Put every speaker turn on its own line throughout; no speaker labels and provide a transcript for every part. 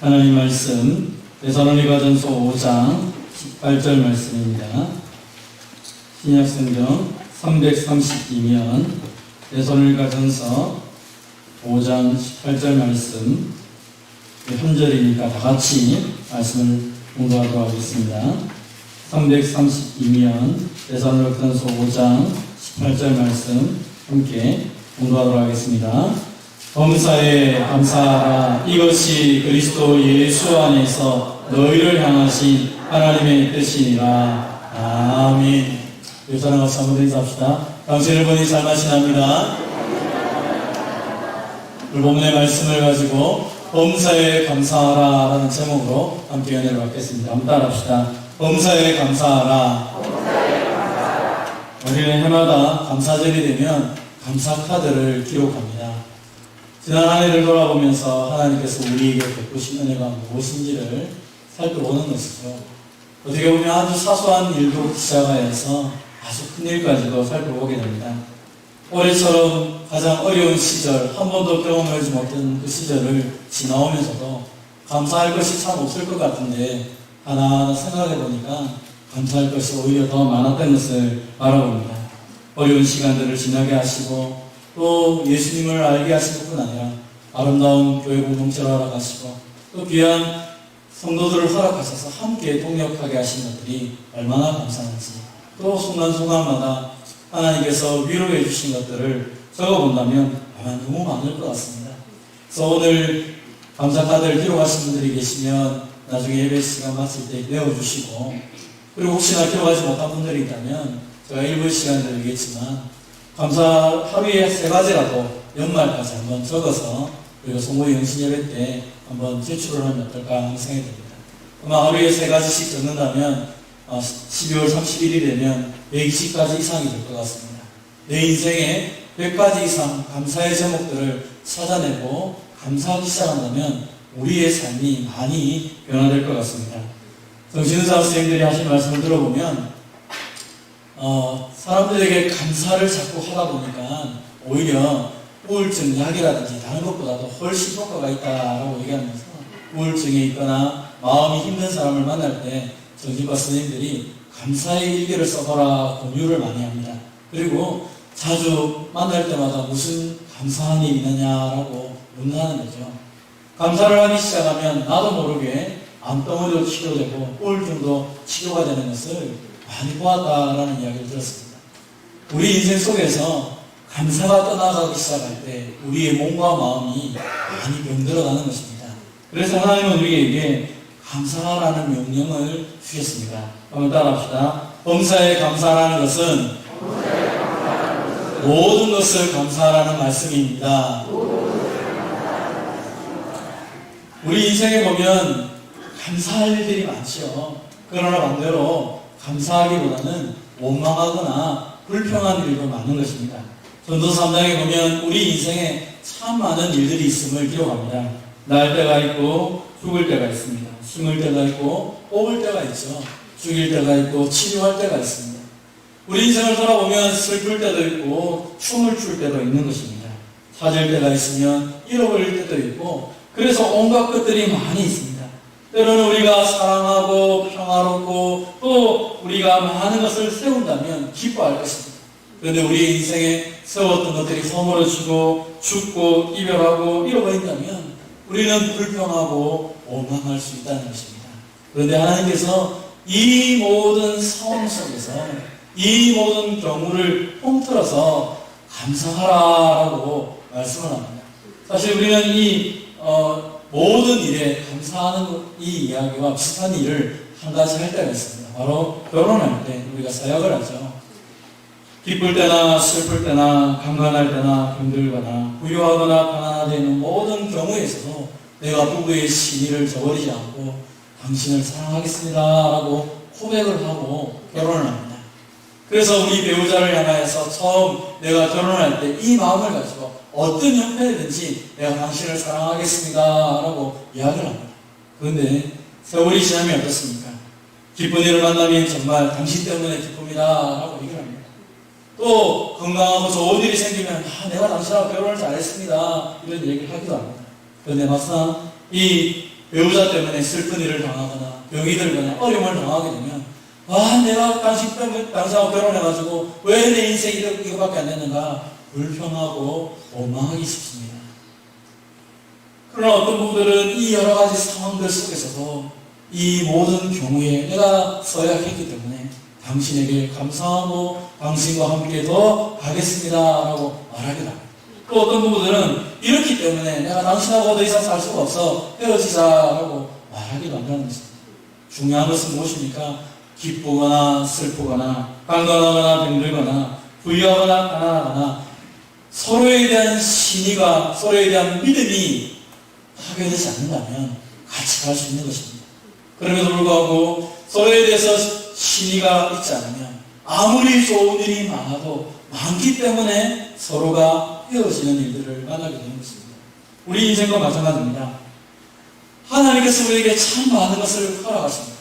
하나님 말씀 데살로니가전서 5장 18절 말씀입니다. 신약성경 332면 데살로니가전서 5장 18절 말씀 한 절이니까 다 같이 말씀을 공부하도록 하겠습니다. 332면 데살로니가전서 5장 18절 말씀 함께 공부하도록 하겠습니다. 범사에 감사하라. 이것이 그리스도 예수 안에서 너희를 향하신 하나님의 뜻이니라. 아멘. 예수님 같이 한번 인사합시다. 당신을 보니 잘마시납니다. 오늘 본문의 말씀을 가지고 범사에 감사하라 라는 제목으로 함께 은혜를 받겠습니다. 한번 따라합시다. 범사에 감사하라. 우리는 해마다 감사절이 되면 감사 카드를 기록합니다. 지난 한 해를 돌아보면서 하나님께서 우리에게 베푸신 은혜가 무엇인지를 살펴보는 것이죠. 어떻게 보면 아주 사소한 일도 시작하여서 아주 큰 일까지도 살펴보게 됩니다. 올해처럼 가장 어려운 시절, 한 번도 경험하지 못한 그 시절을 지나오면서도 감사할 것이 참 없을 것 같은데 하나하나 생각해 보니까 감사할 것이 오히려 더 많았던 것을 알아봅니다. 어려운 시간들을 지나게 하시고 또 예수님을 알게 하실 뿐 아니라 아름다운 교회 공동체를 허락하시고 또 귀한 성도들을 허락하셔서 함께 동역하게 하신 것들이 얼마나 감사한지, 또 순간순간마다 하나님께서 위로해 주신 것들을 적어본다면 아마 너무 많을 것 같습니다. 그래서 오늘 감사카드를 기록하신 분들이 계시면 나중에 예배 시간 마칠 때 내어주시고, 그리고 혹시나 기록하지 못한 분들이 있다면 제가 일부 시간 드리겠지만 감사 하루에 3가지라도 연말까지 한번 적어서 우리가 송구의 영신 예배 때 한번 제출을 하면 어떨까 하는 생각이 듭니다. 아마 하루에 3가지씩 적는다면 12월 31일이 되면 120가지 이상이 될 것 같습니다. 내 인생에 100가지 이상 감사의 제목들을 찾아내고 감사하기 시작한다면 우리의 삶이 많이 변화될 것 같습니다. 정신의사 선생님들이 하신 말씀을 들어보면 사람들에게 감사를 자꾸 하다 보니까 오히려 우울증 약이라든지 다른 것보다도 훨씬 효과가 있다라고 얘기하면서 우울증에 있거나 마음이 힘든 사람을 만날 때 정신과 선생님들이 감사의 일기를 써보라 권유를 많이 합니다. 그리고 자주 만날 때마다 무슨 감사한 일이 있느냐라고 묻는다는 거죠. 감사를 하기 시작하면 나도 모르게 암덩어리도 치료되고 우울증도 치료가 되는 것을 많이 보았다라는 이야기를 들었습니다. 우리 인생 속에서 감사가 떠나가기 시작할 때 우리의 몸과 마음이 많이 병들어가는 것입니다. 그래서 하나님은 우리에게 감사하라는 명령을 주셨습니다. 한번 따라합시다. 범사에 감사하라는 것은 모든 것을 감사하라는 말씀입니다. 우리 인생에 보면 감사할 일들이 많지요. 그러나 반대로 감사하기보다는 원망하거나 불평한 일도 많은 것입니다. 전도서 3장에 보면 우리 인생에 참 많은 일들이 있음을 기록합니다. 날 때가 있고 죽을 때가 있습니다. 심을 때가 있고 뽑을 때가 있죠. 죽일 때가 있고 치료할 때가 있습니다. 우리 인생을 돌아보면 슬플 때도 있고 춤을 출 때도 있는 것입니다. 찾을 때가 있으면 잃어버릴 때도 있고, 그래서 온갖 것들이 많이 있습니다. 때로는 우리가 사랑하고 평화롭고 또 우리가 많은 것을 세운다면 기뻐할 것입니다. 그런데 우리 인생에 세웠던 것들이 허물어지고 죽고 이별하고 잃어버린다면 우리는 불평하고 원망할 수 있다는 것입니다. 그런데 하나님께서 이 모든 상황 속에서 이 모든 경우를 통틀어서 감사하라라고 말씀을 합니다. 사실 우리는 이 모든 일에 감사하는 이 이야기와 비슷한 일을 한 가지 할 때가 있습니다. 바로 결혼할 때 우리가 사역을 하죠. 기쁠 때나 슬플 때나 강건할 때나 힘들거나 부유하거나 가난하는 모든 경우에 있어서 내가 부부의 신의를 저버리지 않고 당신을 사랑하겠습니다 라고 고백을 하고 결혼을 합니다. 그래서 우리 배우자를 향하여서 처음 내가 결혼할 때 이 마음을 가지고 어떤 형편이든지 내가 당신을 사랑하겠습니다 라고 이야기를 합니다. 그런데 세월이 지나면 어떻습니까? 기쁜 일을 만나면 정말 당신 때문에 기쁩니다 라고 얘기를 합니다. 또 건강하고 좋은 일이 생기면 내가 당신하고 결혼을 잘했습니다 이런 얘기를 하기도 합니다. 그런데 막상 이 배우자 때문에 슬픈 일을 당하거나 병이 들거나 어려움을 당하게 되면 내가 당신하고 결혼해가지고 왜 내 인생이 이거밖에 안 됐는가 불평하고 원망하기 쉽습니다. 그러나 어떤 분들은 이 여러 가지 상황들 속에서도 이 모든 경우에 내가 서약했기 때문에 당신에게 감사하고 당신과 함께 더 가겠습니다 라고 말하기도 합니다. 또 어떤 부부들은 이렇기 때문에 내가 당신하고 더 이상 살 수가 없어 헤어지자라고 말하기도 한다는 것입니다. 중요한 것은 무엇입니까? 기쁘거나 슬프거나 강건하거나 병들거나 부유하거나 가난하거나 서로에 대한 신의가 서로에 대한 믿음이 파괴되지 않는다면 같이 갈 수 있는 것입니다. 그럼에도 불구하고 서로에 대해서 신의가 있지 않으면 아무리 좋은 일이 많기 때문에 서로가 헤어지는 일들을 만나게 되는 것입니다. 우리 인생과 마찬가지입니다. 하나님께서 우리에게 참 많은 것을 허락하십니다.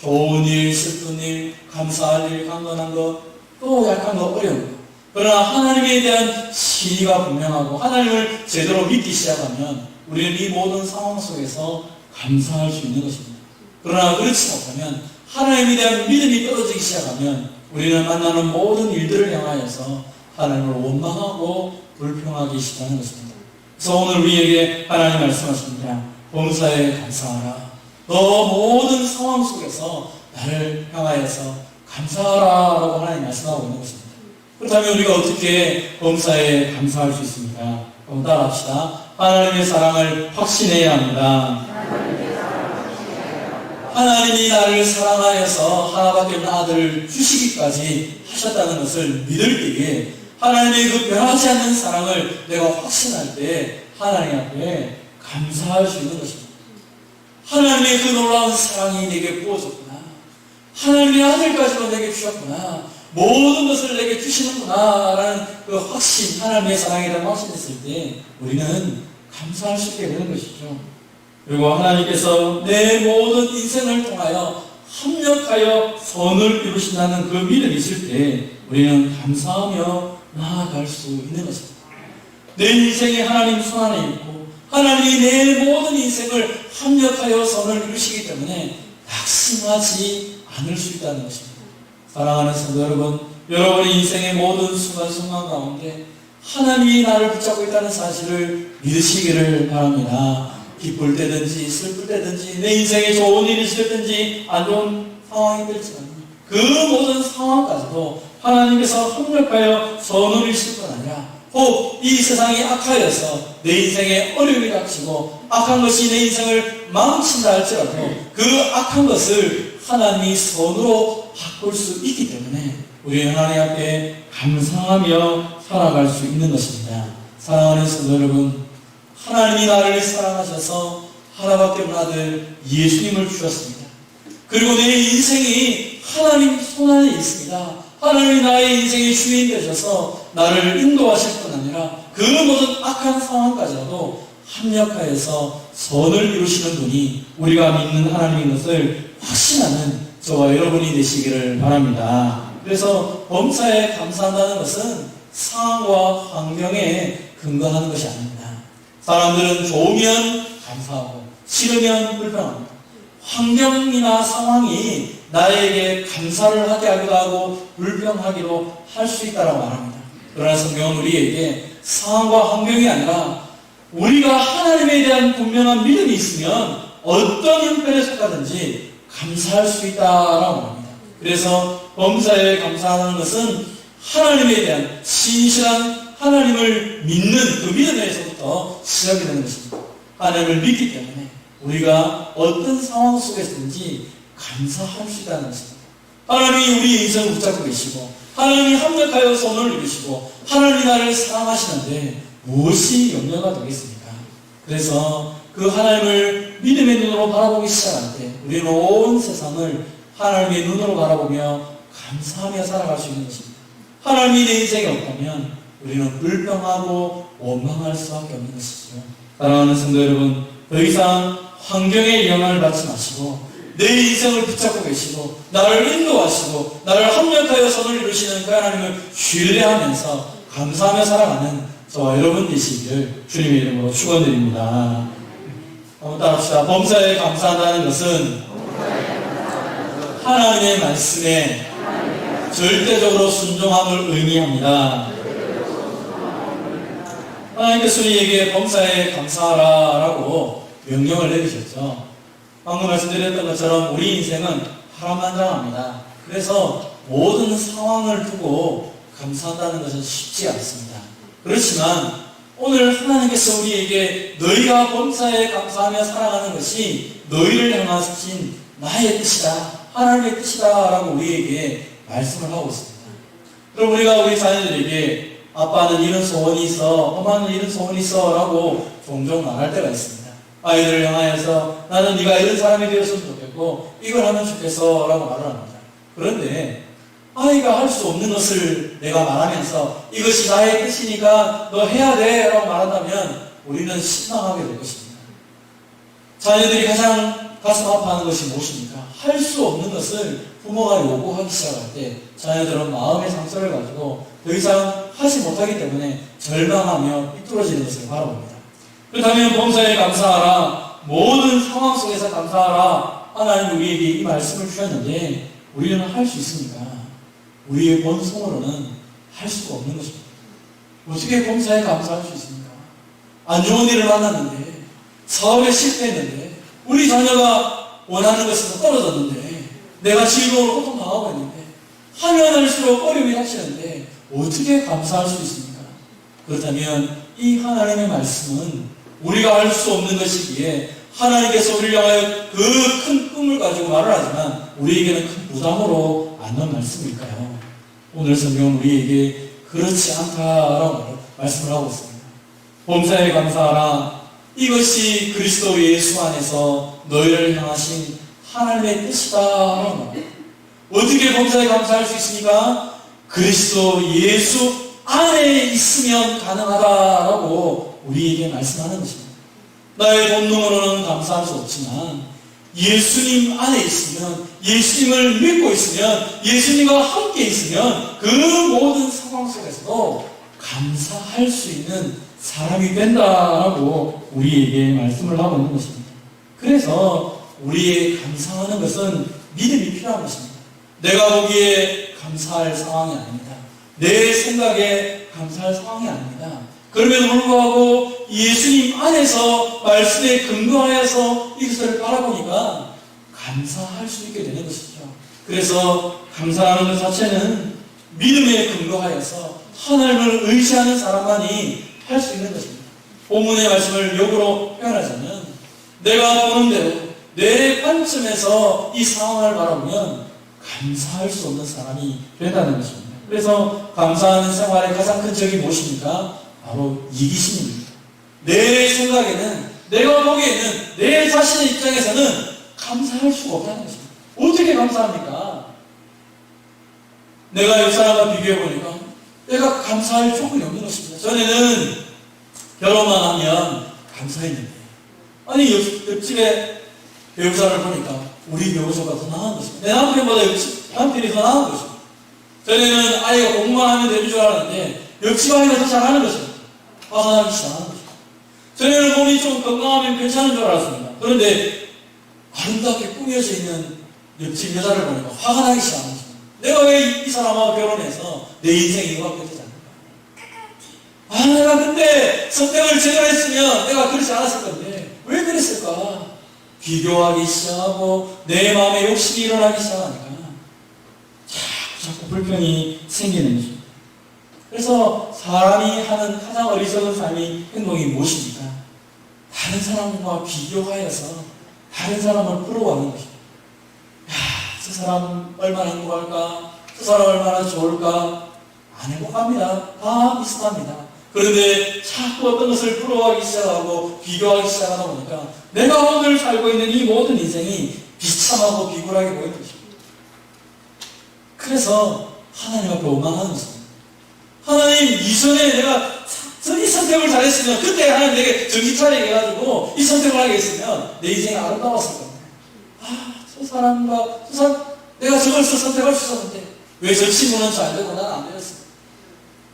좋은 일, 슬픈 일, 감사할 일, 강건한 것, 또 약한 거, 어려운 것. 그러나 하나님에 대한 신의가 분명하고 하나님을 제대로 믿기 시작하면 우리는 이 모든 상황 속에서 감사할 수 있는 것입니다. 그러나 그렇지 못하면 하나님에 대한 믿음이 떨어지기 시작하면 우리는 만나는 모든 일들을 향하여서 하나님을 원망하고 불평하기 시작하는 것입니다. 그래서 오늘 우리에게 하나님 말씀하십니다. 범사에 감사하라. 너 모든 상황 속에서 나를 향하여서 감사하라 라고 하나님 말씀하고 있는 것입니다. 그렇다면 우리가 어떻게 범사에 감사할 수 있습니까? 그럼 따라합시다. 하나님의 사랑을 확신해야 합니다. 하나님이 나를 사랑하여서 하나밖에 없는 아들을 주시기까지 하셨다는 것을 믿을 때에 하나님의 그 변하지 않는 사랑을 내가 확신할 때 하나님 앞에 감사할 수 있는 것입니다. 하나님의 그 놀라운 사랑이 내게 부어졌구나. 하나님의 아들까지도 내게 주셨구나. 모든 것을 내게 주시는구나 라는 그 확신, 하나님의 사랑에 대한 확신했을 때 우리는 감사할 수 있게 되는 것이죠. 그리고 하나님께서 내 모든 인생을 통하여 합력하여 선을 이루신다는 그 믿음이 있을 때 우리는 감사하며 나아갈 수 있는 것입니다. 내 인생에 하나님 손 안에 있고 하나님이 내 모든 인생을 합력하여 선을 이루시기 때문에 낙심하지 않을 수 있다는 것입니다. 사랑하는 성도 여러분, 여러분의 인생의 모든 순간순간 가운데 하나님이 나를 붙잡고 있다는 사실을 믿으시기를 바랍니다. 기쁠 때든지 슬플 때든지 내 인생에 좋은 일이 있을든지 안 좋은 상황이 될지라도 그 모든 상황까지도 하나님께서 합력하여 선을 이루실 뿐 아니라 혹 이 세상이 악하여서 내 인생에 어려움이 닥치고 악한 것이 내 인생을 망친다 할지라도 그 악한 것을 하나님이 선으로 바꿀 수 있기 때문에 우리 하나님 앞에 감사하며 살아갈 수 있는 것입니다. 사랑하는 성도 여러분, 하나님이 나를 사랑하셔서 하나밖에 없는 아들 예수님을 주셨습니다. 그리고 내 인생이 하나님 손 안에 있습니다. 하나님이 나의 인생의 주인 되셔서 나를 인도하실 뿐 아니라 그 모든 악한 상황까지라도 합력하여서 선을 이루시는 분이 우리가 믿는 하나님인 것을 확신하는 저와 여러분이 되시기를 바랍니다. 그래서 범사에 감사한다는 것은 상황과 환경에 근거하는 것이 아닙니다. 사람들은 좋으면 감사하고 싫으면 불평합니다. 환경이나 상황이 나에게 감사를 하게 하기도 하고 불평하기도 할 수 있다고 말합니다. 그러나 성경은 우리에게 상황과 환경이 아니라 우리가 하나님에 대한 분명한 믿음이 있으면 어떤 형편에 속하든지 감사할 수 있다라고 말합니다. 그래서 범사에 감사하는 것은 하나님에 대한 신실한 하나님을 믿는 그 믿음에서부터 시작이 되는 것입니다. 하나님을 믿기 때문에 우리가 어떤 상황 속에서든지 감사할 수 있다는 것입니다. 하나님이 우리 인생을 붙잡고 계시고 하나님이 합력하여 선을 이루시고 하나님이 나를 사랑하시는데 무엇이 염려가 되겠습니까? 그래서 그 하나님을 믿음의 눈으로 바라보기 시작할 때 우리는 온 세상을 하나님의 눈으로 바라보며 감사하며 살아갈 수 있는 것입니다. 하나님이 내 인생에 없다면 우리는 불평하고 원망할 수밖에 없는 것이죠. 사랑하는 성도 여러분, 더 이상 환경의 영향을 받지 마시고 내 인생을 붙잡고 계시고 나를 인도하시고 나를 합력하여 선을 이루시는 그 하나님을 신뢰하면서 감사하며 살아가는 저와 여러분 되시기를 주님의 이름으로 축원드립니다. 한번 따라합시다. 범사에 감사한다는 것은 하나님의 말씀에 절대적으로 순종함을 의미합니다. 하나님께서 우리에게 범사에 감사하라라고 명령을 내리셨죠. 방금 말씀드렸던 것처럼 우리 인생은 파란만장합니다. 그래서 모든 상황을 두고 감사한다는 것은 쉽지 않습니다. 그렇지만 오늘 하나님께서 우리에게 너희가 범사에 감사하며 살아가는 것이 너희를 향하신 나의 뜻이다, 하나님의 뜻이다 라고 우리에게 말씀을 하고 있습니다. 그럼 우리가 우리 자녀들에게 아빠는 이런 소원이 있어, 엄마는 이런 소원이 있어 라고 종종 말할 때가 있습니다. 아이들을 향하여서 나는 네가 이런 사람이 되었으면 좋겠고 이걸 하면 좋겠어 라고 말을 합니다. 그런데 아이가 할 수 없는 것을 내가 말하면서 이것이 나의 뜻이니까 너 해야 돼 라고 말한다면 우리는 실망하게 될 것입니다. 자녀들이 가장 가슴 아파하는 것이 무엇입니까? 할 수 없는 것을 부모가 요구하기 시작할 때 자녀들은 마음의 상처를 가지고 더 이상 하지 못하기 때문에 절망하며 삐뚤어지는 것을 바라봅니다. 그렇다면 범사에 감사하라, 모든 상황 속에서 감사하라, 하나님 우리에게 이 말씀을 주셨는데 우리는 할 수 있습니까? 우리의 본성으로는 할 수가 없는 것입니다. 어떻게 범사에 감사할 수 있습니까? 안 좋은 일을 만났는데, 사업에 실패했는데, 우리 자녀가 원하는 것에서 떨어졌는데, 내가 즐거움을 고통당하고 있는데, 하면 할수록 어려움이 닥치는데 어떻게 감사할 수 있습니까? 그렇다면 이 하나님의 말씀은 우리가 할 수 없는 것이기에 하나님께서 우리를 향하여 그 큰 꿈을 가지고 말을 하지만 우리에게는 큰 부담으로 안는 말씀일까요? 오늘 성경은 우리에게 그렇지 않다라고 말씀을 하고 있습니다. 범사에 감사하라. 이것이 그리스도 예수 안에서 너희를 향하신 하나님의 뜻이다. 어떻게 범사에 감사할 수 있습니까? 그리스도 예수 안에 있으면 가능하다라고 우리에게 말씀하는 것입니다. 나의 본능으로는 감사할 수 없지만 예수님 안에 있으면, 예수님을 믿고 있으면, 예수님과 함께 있으면 그 모든 상황 속에서도 감사할 수 있는 사람이 된다라고 우리에게 말씀을 하고 있는 것입니다. 그래서 우리의 감사하는 것은 믿음이 필요한 것입니다. 내가 보기에 감사할 상황이 아닙니다. 내 생각에 감사할 상황이 아닙니다. 그럼에도 불구하고 예수님 안에서 말씀에 근거하여서 이것을 바라보니까 감사할 수 있게 되는 것이죠. 그래서 감사하는 것 자체는 믿음에 근거하여서 하나님을 의지하는 사람만이 할 수 있는 것입니다. 본문의 말씀을 역으로 표현하자면 내가 보는 대로 내 관점에서 이 상황을 바라보면 감사할 수 없는 사람이 된다는 것입니다. 그래서 감사하는 생활의 가장 큰 적이 무엇입니까? 바로 이기심입니다. 내 생각에는, 내가 보기에는, 내 자신의 입장에서는 감사할 수가 없다는 것입니다. 어떻게 감사합니까? 내가 옆 사람과 비교해보니까 내가 감사할 조건이 없는 것입니다. 전에는 결혼만 하면 감사했는데, 아니 옆집에 배우자를 보니까 우리 배우자가 더 나은 것입니다. 내 남편보다 옆집 남편이 더 나은 것입니다. 전에는 아이가 공부만 하면 되는 줄 알았는데 옆집 아이가 더 잘하는 것입니다. 화가 나기 시작하는 것입니다. 전에는 몸이 좀 건강하면 괜찮은 줄 알았습니다. 그런데 아름답게 꾸며져 있는 옆집 여자를 보니까 화가 나기 시작하는 것입니다. 내가 왜 이 사람하고 결혼해서 내 인생이 이거밖에 되지 않을까? 내가 근데 선택을 제대로 했으면 내가 그렇지 않았을 건데 왜 그랬을까? 비교하기 시작하고 내 마음에 욕심이 일어나기 시작하니까 자꾸 불평이 생기는 것입니다. 그래서 사람이 하는 가장 어리석은 삶의 행동이 무엇입니까? 다른 사람과 비교하여서 다른 사람을 부러워하는 것입니다. 저 사람 얼마나 행복할까? 저 사람 얼마나 좋을까? 안 행복합니다. 다 비슷합니다. 그런데 자꾸 어떤 것을 부러워하기 시작하고 비교하기 시작하다 보니까 내가 오늘 살고 있는 이 모든 인생이 비참하고 비굴하게 보이는 것입니다. 그래서 하나님 앞에 원망하는 것입니다. 하나님, 이전에 내가 이 선택을 잘했으면, 그때 하나님 내게 정신 차리게 해가지고 이 선택을 하게 했으면 내 인생이 아름다웠을 건데, 저 사람과 저 사람, 내가 저걸 선택할 수 있었는데 왜 저 친구는 잘 되고 난 안 되었어?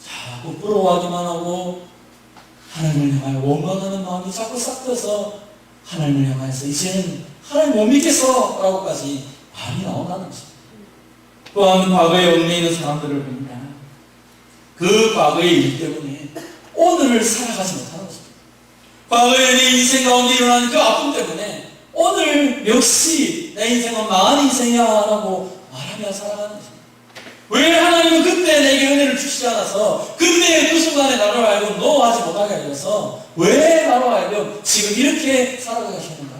자꾸 부러워하기만 하고 하나님을 향하여 원망하는 마음이 자꾸 싹 트서 하나님을 향해서 이제는 하나님 못 믿겠어 라고까지 말이 나온다는 것입니다. 또한 과거에 얽매여 있는 사람들을 봅니다. 그 과거의 일 때문에 오늘을 살아가지 못하는 것입니다. 과거에 내 인생 가운데 일어난 그 아픔 때문에 오늘 역시 내 인생은 망한 인생이야 라고 말하며 살아가는 것입니다. 왜 하나님은 그때 내게 은혜를 주시지 않아서 그때 그 순간에 나로 하여금 노하지 못하게 하셔서 왜 나로 하여금 지금 이렇게 살아가게 하시는가?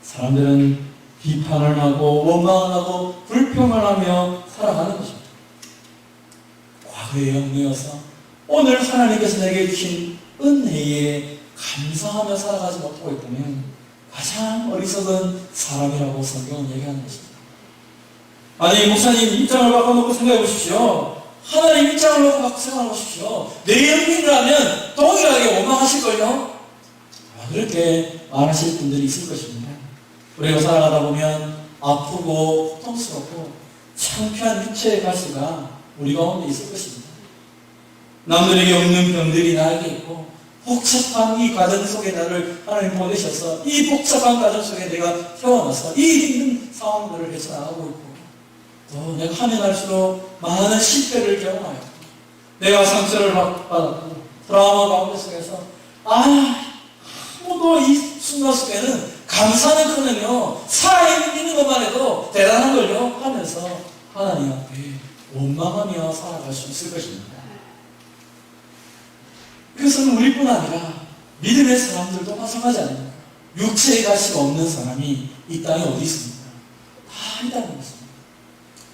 사람들은 비판을 하고 원망을 하고 불평을 하며 살아가는 것입니다. 과거에 얽매여서 오늘 하나님께서 내게 주신 은혜에 감사하며 살아가지 못하고 있다면 가장 어리석은 사람이라고 성경은 얘기하는 것입니다. 아니 목사님 입장을 바꿔놓고 생각해 보십시오. 하나님 입장을 놓고 생각해 보십시오. 내 영혼이라면 동일하게 원망하실걸요? 아마 그렇게 말하실 분들이 있을 것입니다. 우리가 살아가다 보면 아프고 고통스럽고 창피한 육체의 가시가 우리 가운데 있을 것입니다. 남들에게 없는 병들이 나에게 있고 복잡한 이 과정 속에 나를 하나님 보내셔서 이 복잡한 과정 속에 내가 태어나서 이 힘든 상황들을 헤쳐나가고 있고 또 내가 하면 할수록 많은 실패를 경험하였고 내가 상처를 받았고 트라우마 가운데 속에서 아무도 이 순간 속에는 감사는커녕 살아있는 것만 해도 대단한 걸요 하면서 하나님 앞에 원망하며 살아갈 수 있을 것입니다. 그것은 우리뿐 아니라 믿음의 사람들도 마찬가지 아닙니까? 육체의 가시가 없는 사람이 이 땅에 어디 있습니까? 다 있다는 것입니다.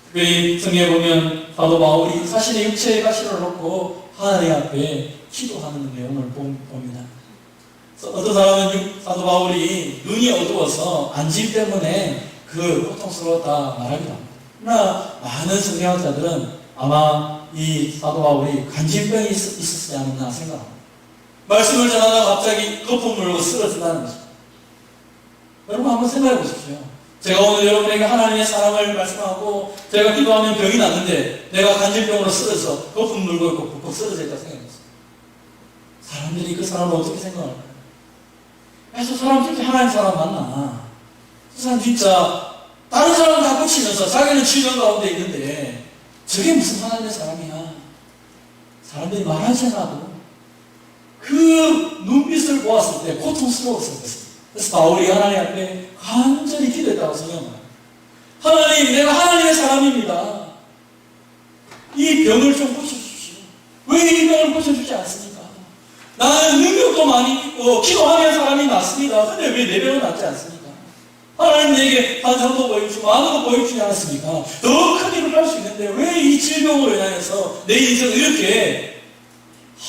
특별히 성경에 보면 사도 바울이 자신의 육체의 가시를 놓고 하나님 앞에 기도하는 내용을 봅니다. 어떤 사람은 사도 바울이 눈이 어두워서 안짐 때문에 그 고통스러웠다 말하기도 합니다. 그러나 많은 성경학자들은 아마 이 사도 바울이 간질병이 있었지 않았나 생각합니다. 말씀을 전하다가 갑자기 거품 물고 쓰러진다는 것입니다. 여러분 한번 생각해 보십시오. 제가 오늘 여러분에게 하나님의 사랑을 말씀하고 제가 기도하면 병이 났는데 내가 간질병으로 쓰러져 거품 물고 있고 푹푹 쓰러져 있다 생각해 보세요. 사람들이 그 사람을 어떻게 생각할까요? 저 사람 진짜 하나님 사람 맞나? 저 사람 진짜 다른 사람 다 고치면서 자기는 질병 가운데 있는데 저게 무슨 하나님의 사람이야? 사람들이 말하지 않아도 그 눈빛을 보았을 때 고통스러웠을 것입니다. 그래서 바울이 하나님 앞에 간절히 기도했다고 성경합니다. 하나님, 내가 하나님의 사람입니다. 이 병을 좀 고쳐주십시오. 왜 이 병을 고쳐주지 않습니까? 나는 능력도 많이 있고 기도하는 사람이 맞습니다. 근데 왜 내 병은 낫지 않습니까? 하나님 내게 환상도 보여주고 많은 거 보여주지 않았습니까? 더 큰 일을 할 수 있는데 왜 이 질병으로 인해서 내 인생을 이렇게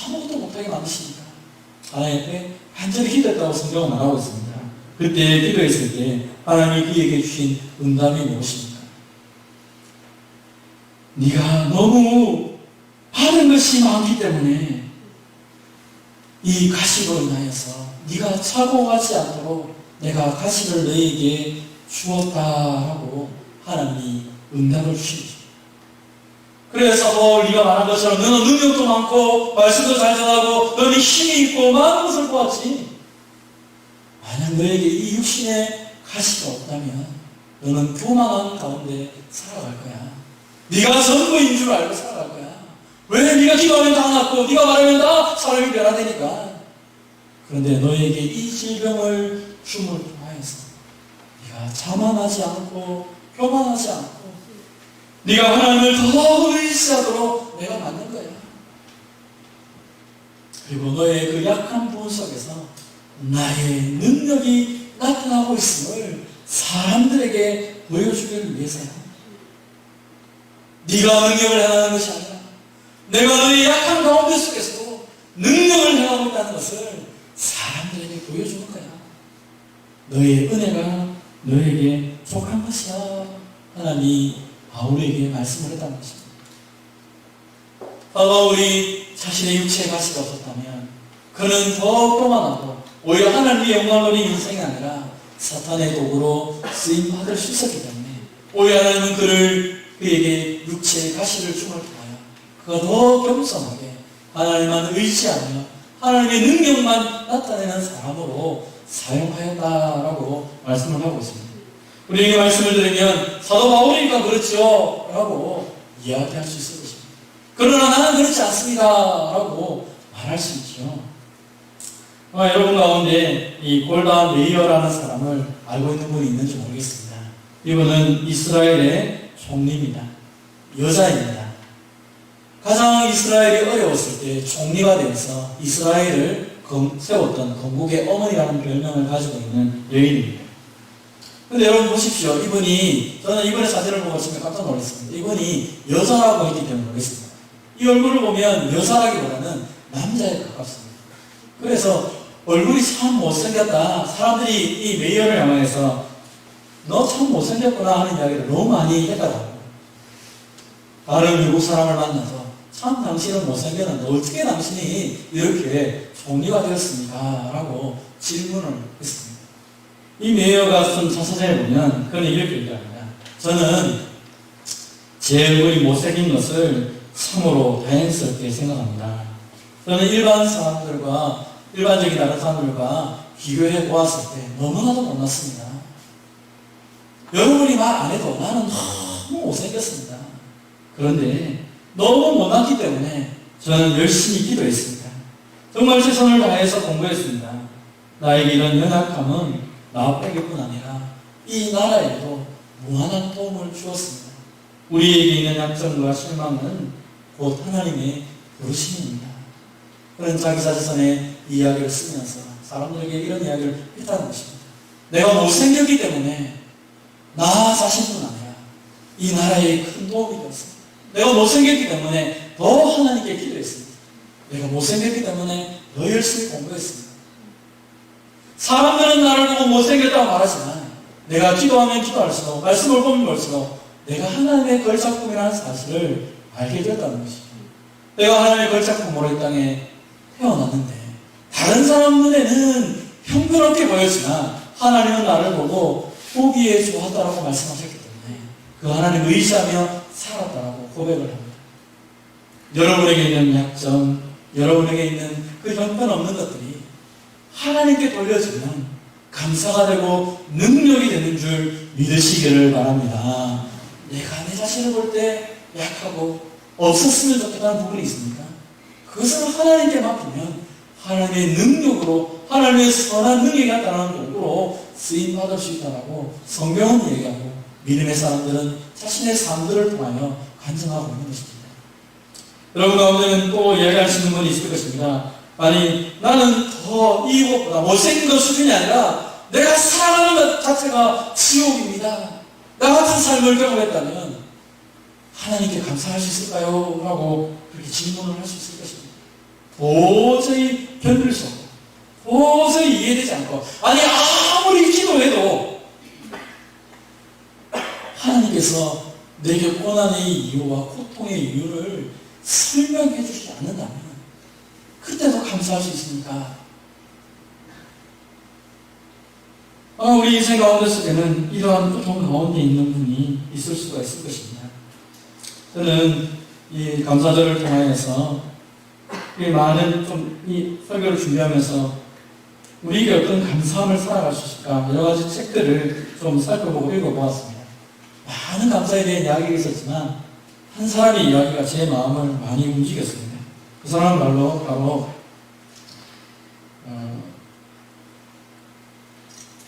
아무것도 못하게 만드십니까? 하나님께 간절히 기도했다고 성경은 말하고 있습니다. 그때 기도했을 때 하나님이 그에게 주신 응답이 무엇입니까? 네가 너무 받은 것이 많기 때문에 이 가시로 인하여서 네가 착오하지 않도록 내가 가시를 너에게 주었다라고 하나님이 응답을 주십니다. 그래서 네가 말한 것처럼 너는 능력도 많고 말씀도 잘 전하고 너는 힘이 있고 많은 것을 보았지. 만약 너에게 이 육신의 가시가 없다면 너는 교만한 가운데 살아갈 거야. 네가 전부인 줄 알고 살아갈 거야. 왜? 네가 기도하면 다 낫고 네가 말하면 다 사람이 변화되니까. 그런데 너에게 이 질병을 줌을 통하여서 네가 자만하지 않고 교만하지 않고 네가 하나님을 더 의지하도록 내가 만든 거야. 그리고 너의 그 약한 부분 속에서 나의 능력이 나타나고 있음을 사람들에게 보여주기를 위해서야. 네가 능력을 행하는 것이 아니라 내가 너의 약한 가운데 속에서도 능력을 행하고 있다는 것을 사람들에게 보여주는 거야. 너의 은혜가 너에게 속한 것이야. 하나님이 바울에게 말씀을 했다는 것입니다. 바울이 자신의 육체의 가시가 없었다면 그는 더 교만하고 오히려 하나님의 영광을 누린 인생이 아니라 사탄의 도구로 쓰임받을 수 있었기 때문에 오히려 하나님은 그에게 육체의 가시를 줌을 통하여 그가 더 겸손하게 하나님만 의지하며 하나님의 능력만 나타내는 사람으로 사용하였다라고 말씀을 하고 있습니다. 우리에게 말씀을 들으면 사도 바울이니까 그렇죠 라고 이야기할 수 있을 것입니다. 그러나 나는 그렇지 않습니다 라고 말할 수 있죠. 여러분 가운데 이 골다 메이어라는 사람을 알고 있는 분이 있는지 모르겠습니다. 이분은 이스라엘의 총리입니다. 여자입니다. 가장 이스라엘이 어려웠을 때 총리가 되어서 이스라엘을 세웠던 건국의 어머니라는 별명을 가지고 있는 여인입니다. 근데 여러분 보십시오. 저는 이번에 사진을 보고 정말 깜짝 놀랐습니다. 이분이 여자라고 했기 때문에 놀랐습니다. 이 얼굴을 보면 여자라기보다는 남자에 가깝습니다. 그래서 얼굴이 참 못생겼다. 사람들이 이 메이어를 향해서 너 참 못생겼구나 하는 이야기를 너무 많이 했다고. 다른 미국 사람을 만나서 참 당신은 못생겼는데 어떻게 당신이 이렇게 총리가 되었습니까? 라고 질문을 했습니다. 이 메이어가 쓴 자서전에 보면 그는 이렇게 얘기합니다. 저는 제 얼굴이 못생긴 것을 참으로 다행스럽게 생각합니다. 저는 일반적인 다른 사람들과 비교해 보았을 때 너무나도 못났습니다. 여러분이 말 안 해도 나는 너무 못생겼습니다. 그런데 너무 못났기 때문에 저는 열심히 기도했습니다. 정말 최선을 다해서 공부했습니다. 나에게 이런 연약함은 나 빼기뿐 아니라 이 나라에도 무한한 도움을 주었습니다. 우리에게 있는 약점과 실망은 곧 하나님의 부르심입니다. 그런 자기 자신의 이야기를 쓰면서 사람들에게 이런 이야기를 했다는 것입니다. 내가 못생겼기 때문에 나 자신뿐 아니라 이 나라에 큰 도움이 되었습니다. 내가 못생겼기 때문에 더 하나님께 기도했습니다. 내가 못생겼기 때문에 더 열심히 공부했습니다. 사람들은 나를 보고 못생겼다고 말하지만 내가 기도하면 기도할수록 말씀을 보면 볼수록 내가 하나님의 걸작품이라는 사실을 알게 되었다는 것입니다. 내가 하나님의 걸작품으로 이 땅에 태어났는데 다른 사람 눈에는 형편없게 보였지만 하나님은 나를 보고 보기에 좋았다라고 말씀하셨기 때문에 그 하나님을 의지하며 살았다라고 고백을 합니다. 여러분에게 있는 약점, 여러분에게 있는 그 형편없는 것들이 하나님께 돌려주면 감사가 되고 능력이 되는 줄 믿으시기를 바랍니다. 내가 내 자신을 볼 때 약하고 없었으면 좋겠다는 부분이 있습니까? 그것을 하나님께 맡기면 하나님의 능력으로 하나님의 선한 능력이 나타나는 도구로 쓰임받을 수 있다고 성경은 얘기하고 믿음의 사람들은 자신의 삶들을 통하여 간증하고 있는 것입니다. 여러분 가운데는 또 이야기할 수 있는 분이 있을 것입니다. 아니 나는 더 이것보다 못생긴 것 수준이 아니라 내가 살아가는 것 자체가 지옥입니다. 나 같은 삶을 경험했다면 하나님께 감사할 수 있을까요? 라고 그렇게 질문을 할 수 있을 것입니다. 도저히 견딜 수 없고 도저히 이해되지 않고 아니 아무리 기도해도 하나님께서 내게 고난의 이유와 고통의 이유를 설명해 주시지 않는다면 그때도 감사할 수 있습니까? 우리 인생 가운데 속에는 이러한 고통 가운데 있는 분이 있을 수가 있을 것입니다. 저는 이 감사절을 통하여서 많은 이 설교를 준비하면서 우리에게 어떤 감사함을 살아갈 수 있을까 여러 가지 책들을 좀 살펴보고 읽어보았습니다. 많은 감사에 대한 이야기가 있었지만 한 사람의 이야기가 제 마음을 많이 움직였습니다. 그 사람은 바로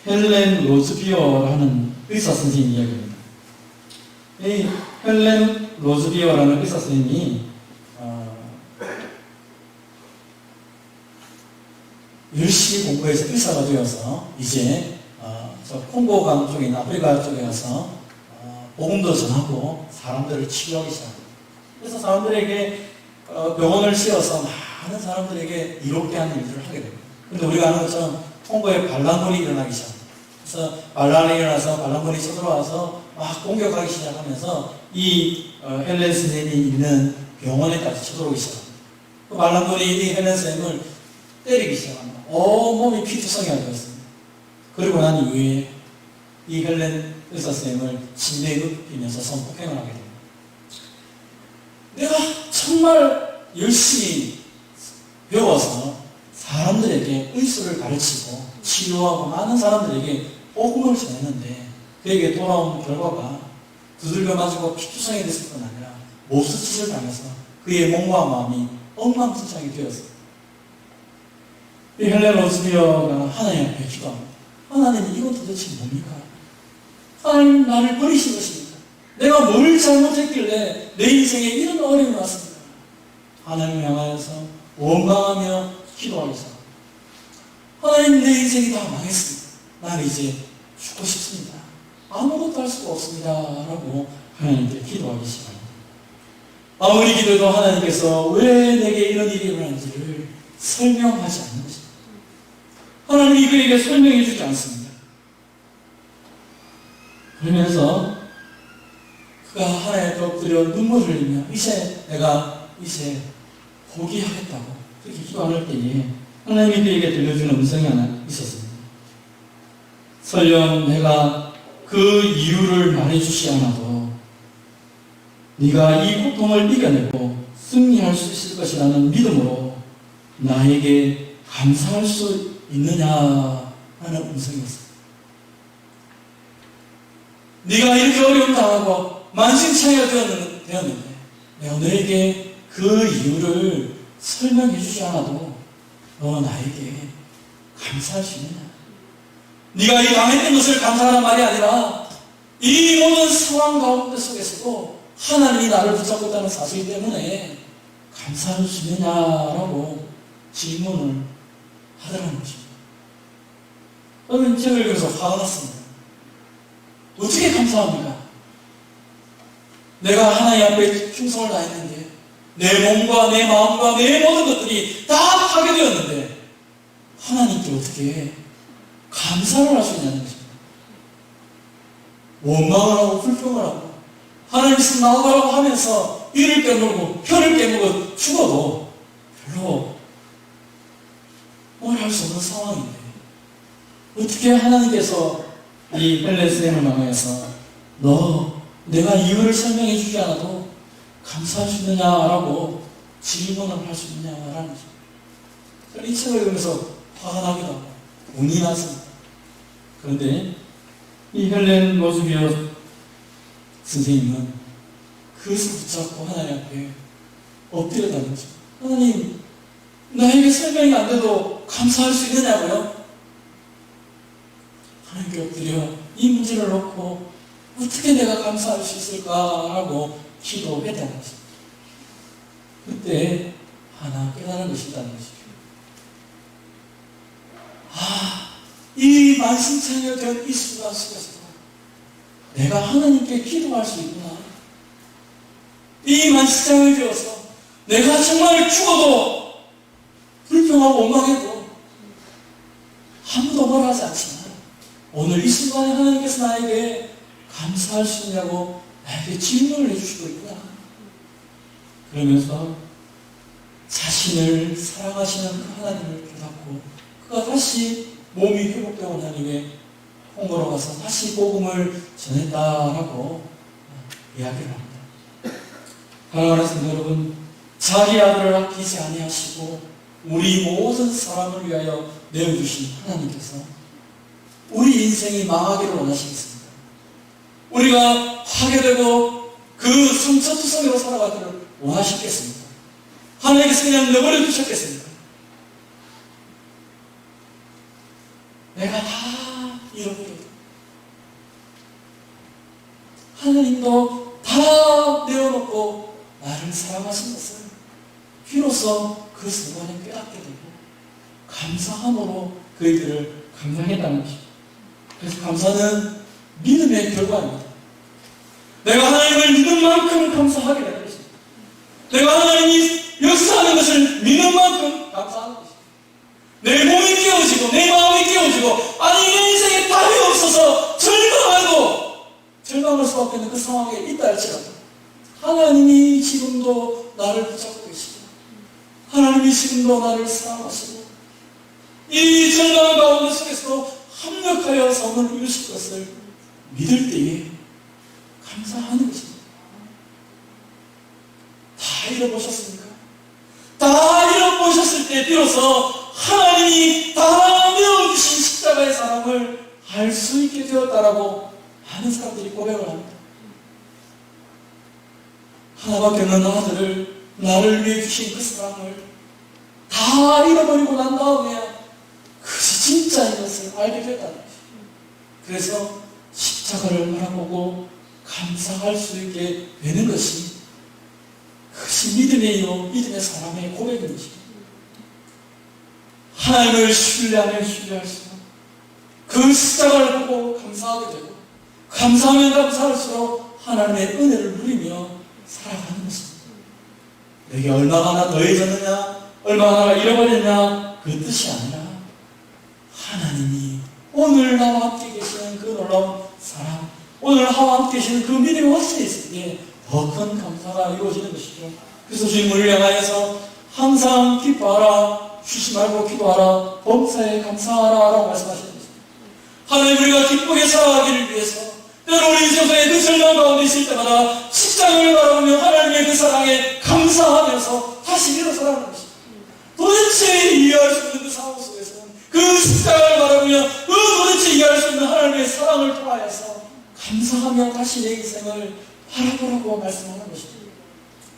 헬렌 로즈비어라는 의사 선생님 이야기입니다. 이 헬렌 로즈비어라는 의사 선생님이 열심히 공부해서 의사가 되어서 이제 저 콩고강 쪽에 있는 아프리카 쪽에 가서 복음도 전하고 사람들을 치료하기 시작합니다. 그래서 사람들에게 병원을 씌워서 많은 사람들에게 이롭게 하는 일들을 하게 됩니다. 그런데 우리가 아는 것처럼 콩고에 반란군이 일어나기 시작합니다. 그래서 반란이 일어나서 반란군이 쳐들어와서 막 공격하기 시작하면서 이 헬렌 선생님이 있는 병원에까지 쳐들어오기 시작합니다. 그 반란군이 이 헬렌 선생님을 때리기 시작합니다. 온몸이 피투성이가 되었습니다. 그리고 난 이후에 이 헬렌 의사 선생님을 침대에 눕히면서 성폭행을 하게 됩니다. 내가 정말 열심히 배워서 사람들에게 의술을 가르치고 치료하고 많은 사람들에게 복음을 전했는데 그에게 돌아온 결과가 두들겨 맞고 피투성이 됐을 뿐 아니라 몹쓸 짓을 당해서 그의 몸과 마음이 엉망진창이 되었어요. 이 헬렌 로즈비어가 하나님 앞에 기도합니다. 하나님, 이건 도대체 뭡니까? 하나님, 나를 버리신 것입니까? 내가 뭘 잘못했길래 내 인생에 이런 어려움이 왔습니까? 하나님을 향하여서 원망하며 기도하기 시작합니다. 하나님, 내 인생이 다 망했습니다. 나는 이제 죽고 싶습니다. 아무것도 할 수가 없습니다. 라고 하나님께 기도하기 시작합니다. 아무리 기도해도 하나님께서 왜 내게 이런 일이 일어난지를 설명하지 않는 것입니다. 하나님이 그에게 설명해 주지 않습니다. 그러면서 그가 하나님 앞에 엎드려 눈물을 흘리며 내가 이제 포기하겠다고 그렇게 기도할 때에 하나님이 그에게 들려주는 음성이 하나 있었습니다. 설령 내가 그 이유를 말해주지 않아도 네가 이 고통을 이겨내고 승리할 수 있을 것이라는 믿음으로 나에게 감사할 수 있느냐 하는 음성이었습니다. 네가 이렇게 어려움 당하고 만신창이가 되었는데 내가 너에게 그 이유를 설명해 주지 않아도 너 나에게 감사할 수 있느냐? 네가 이 당했던 것을 감사하는 말이 아니라 이 모든 상황 가운데 속에서도 하나님이 나를 붙잡고 있다는 사실 때문에 감사할 수 있느냐라고 질문을 하더라는 것입니다. 저는 이 책을 읽으면서 화가 났습니다. 어떻게 감사합니까? 내가 하나님 앞에 충성을 다했는데 내 몸과 내 마음과 내 모든 것들이 다 파괴되었는데 하나님께 어떻게 감사를 할 수 있냐는 것입니다. 원망을 하고 불평을 하고 하나님 있으면 나오라고 하면서 이를 깨물고 혀를 깨물고 죽어도 별로 뭘 할 수 없는 상황인데 어떻게 하나님께서 이 헬렌스님을 망해서 내가 이유를 설명해 주지 않아도 감사할 수 있느냐라고 질문을 할 수 있느냐라는 것입니다. 저는 이 책을 읽으면서 화가 나기도 하고 운이 났습니다. 그런데 이 헬렌 로즈비어 선생님은 그것을 붙잡고 하나님 앞에 엎드렸다는 거죠. 하나님, 나에게 설명이 안 돼도 감사할 수 있느냐고요? 하나님께 엎드려 이 문제를 놓고 어떻게 내가 감사할 수 있을까라고 기도했다는 것입니다. 그때 하나 깨달은 것이 있다는 것이죠. 이 만신창이가 된 이 순간 속에서 내가 하나님께 기도할 수 있구나. 이 만신창을 되어서 내가 정말 죽어도 불평하고 원망해도 아무도 뭐라 하지 않지만 오늘 이 순간에 하나님께서 나에게 감사할 수 있냐고 나에게 질문을 해주시고 있구나. 그러면서 자신을 사랑하시는 그 하나님을 깨닫고 그가 다시 몸이 회복되고 하나님의 홍보로 가서 다시 복음을 전했다라고 이야기를 합니다. 사랑하는 성도 여러분, 자기 아들을 아끼지 아니하시고 우리 모든 사람을 위하여 내어주신 하나님께서 우리 인생이 망하기를 원하시겠습니다. 우리가 파괴되고 그 상처투성이로 살아가기를 원하시겠습니까? 하나님께서 그냥 내버려 두셨겠습니까? 내가 다 잃어버려도 하나님도 다 내어놓고 나를 사랑하신 것을 비로소 그 순간에 깨닫게 되고 감사함으로 그 일들을 감당했다는 것입니다. 그래서 감사는 믿음의 결과입니다. 내가 하나님을 믿는 만큼 감사하게 되는 것입니다. 내가 하나님이 역사하는 것을 믿는 만큼 감사하는 것입니다. 내 몸이 깨어지고 내 마음이 깨어지고 아니 내 인생에 답이 없어서 절망할 수밖에 없는 그 상황에 있다 할지라도 하나님이 지금도 나를 붙잡고 계시고 하나님이 지금도 나를 사랑하시고 이 절망 가운데 속에서도 합력하여 선을 이루실 것을 믿을 때에 감사하는 것입니다. 다 잃어보셨습니까? 다 잃어보셨을 때 비로소 하나님이 다 내어주신 십자가의 사랑을 알 수 있게 되었다라고 많은 사람들이 고백을 합니다. 하나밖에 없는 아들을 나를 위해 주신 그 사랑을 다 잃어버리고 난 다음에야 그것이 진짜인 것을 알게 됐다는 것이죠. 그래서 십자가를 바라보고 감사할 수 있게 되는 것이 그것이 믿음의 사랑의 고백인 것입니다. 하나님을 신뢰하면 신뢰할수록 그 십자가를 보고 감사하게 되고 감사하면 감사할수록 하나님의 은혜를 누리며 살아가는 것입니다. 내게 얼마가 하나 더해졌느냐 얼마나 하나 잃어버렸냐 그 뜻이 아니라 하나님이 오늘 나와 함께 계시는 그 놀라운 사랑 오늘 나와 함께 계시는 그 믿음의 확신이 있을 때 더 큰 감사가 이루어지는 것이죠. 그래서 주님을 향하여서 항상 기뻐하라 쉬지 말고 기도하라 범사에 감사하라 라고 말씀하시는 것입니다. 하나님 우리가 기쁘게 살아가기를 위해서 때로 우리 인생의 그 절망 가운데 있을 때마다 십자가를 바라보며 하나님의 그 사랑에 감사하면서 다시 일어서라는 것입니다. 도대체 이해할 수 있는 그 상황 속에서는 그 십자가를 바라보며 그 도대체 이해할 수 있는 하나님의 사랑을 통하여서 감사하며 다시 내 인생을 바라보라고 말씀하는 것입니다.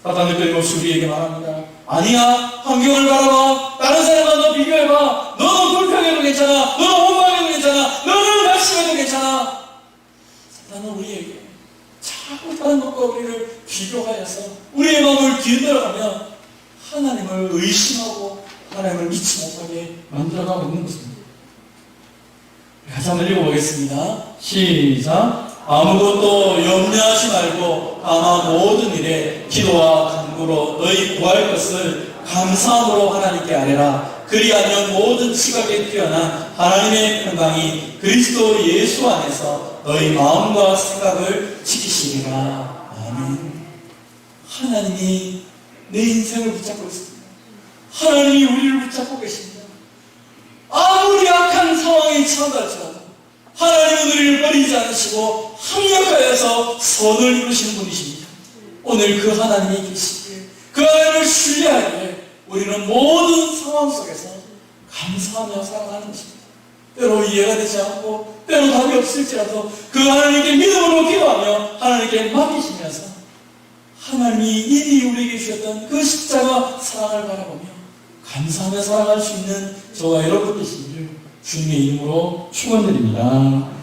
사탄은 끊임없이 우리에게 말합니다. 아니야, 환경을 바라봐. 다른 사람과 너 비교해봐. 너는 불평해도 괜찮아. 너는 원망해도 괜찮아. 너는 낙심해도 괜찮아. 사탄은 우리에게 자꾸 다른 것과 우리를 비교하여서 우리의 마음을 뒤흔들어가며 하나님을 의심하고 하나님을 믿지 못하게 만들어가고 있는 것입니다. 같이 한번 읽어보겠습니다. 시작. 아무것도 염려하지 말고 다만 모든 일에 기도와 간구로 너희 구할 것을 감사함으로 하나님께 아뢰라. 그리하면 모든 지각에 뛰어난 하나님의 평강이 그리스도 예수 안에서 너희 마음과 생각을 지키시리라. 아멘. 하나님이 내 인생을 붙잡고 있습니다. 하나님이 우리를 붙잡고 계십니다. 아무리 악한 상황에 처할지라도 하나님은 우리를 버리지 않으시고 합력하여서 선을 이루시는 분이십니다. 오늘 그 하나님이 계시기에 그 하나님을 신뢰하기에 우리는 모든 상황 속에서 감사하며 살아가는 것입니다. 때로 이해가 되지 않고 때로 답이 없을지라도 그 하나님께 믿음으로 기도하며 하나님께 맡기시면서 하나님이 이미 우리에게 주셨던 그 십자가 사랑을 바라보며 감사하며 살아갈 수 있는 저와 여러분 되시기를 주님의 이름으로 축원드립니다.